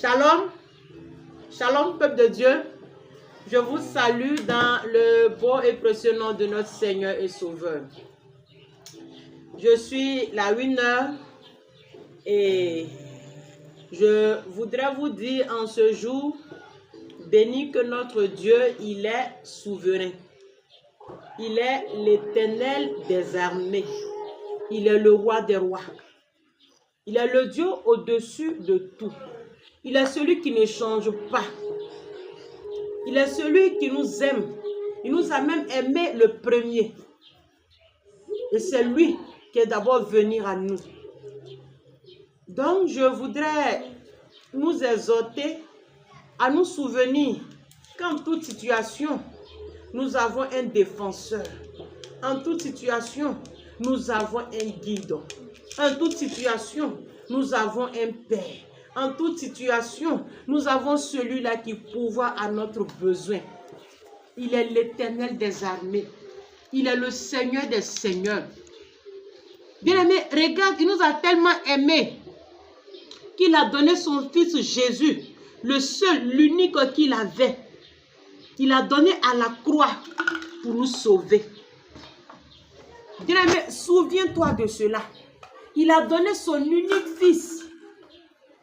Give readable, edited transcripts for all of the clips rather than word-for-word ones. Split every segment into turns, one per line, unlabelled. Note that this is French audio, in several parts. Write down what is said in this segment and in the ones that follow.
Shalom, shalom peuple de Dieu, je vous salue dans le beau et précieux nom de notre Seigneur et Sauveur. Je suis la Winner et je voudrais vous dire en ce jour, béni que notre Dieu, il est souverain. Il est l'Éternel des armées. Il est le roi des rois. Il est le Dieu au-dessus de tout. Il est celui qui ne change pas. Il est celui qui nous aime. Il nous a même aimé le premier. Et c'est lui qui est d'abord venu à nous. Donc, je voudrais nous exhorter à nous souvenir qu'en toute situation, nous avons un défenseur. En toute situation, nous avons un guide. En toute situation, nous avons un père. En toute situation, nous avons celui-là qui pourvoit à notre besoin. Il est l'Éternel des armées. Il est le Seigneur des seigneurs. Bien-aimé, regarde, il nous a tellement aimés qu'il a donné son fils Jésus, le seul, l'unique qu'il avait. Il a donné à la croix pour nous sauver. Bien-aimé, souviens-toi de cela. Il a donné son unique fils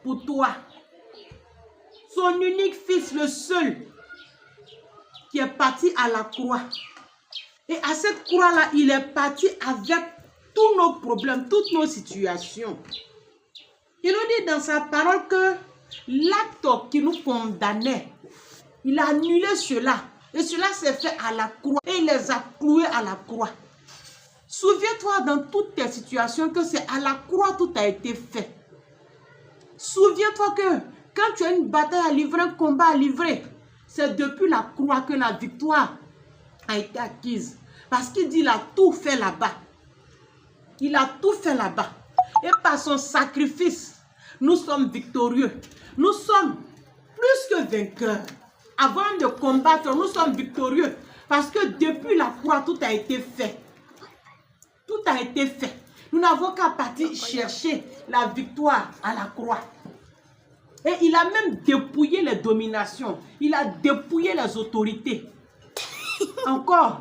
pour toi. Son unique fils, le seul, qui est parti à la croix. Et à cette croix-là, il est parti avec tous nos problèmes, toutes nos situations. Il nous dit dans sa parole que l'acte qui nous condamnait, il a annulé cela. Et cela s'est fait à la croix. Et il les a cloués à la croix. Souviens-toi dans toutes tes situations que c'est à la croix tout a été fait. Souviens-toi que quand tu as une bataille à livrer, un combat à livrer, c'est depuis la croix que la victoire a été acquise. Parce qu'il dit, il a tout fait là-bas. Il a tout fait là-bas. Et par son sacrifice, nous sommes victorieux. Nous sommes plus que vainqueurs. Avant de combattre, nous sommes victorieux. Parce que depuis la croix, tout a été fait. Tout a été fait. Nous n'avons qu'à partir chercher la victoire à la croix. Et il a même dépouillé les dominations. Il a dépouillé les autorités. Encore,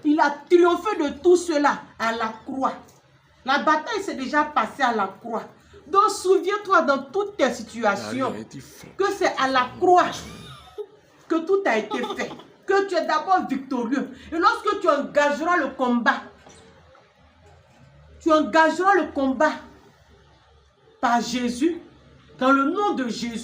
il a triomphé de tout cela à la croix. La bataille s'est déjà passée à la croix. Donc souviens-toi dans toutes tes situations que c'est à la croix que tout a été fait. Que tu es d'abord victorieux. Et lorsque tu engageras le combat, tu engageras le combat par Jésus, dans le nom de Jésus.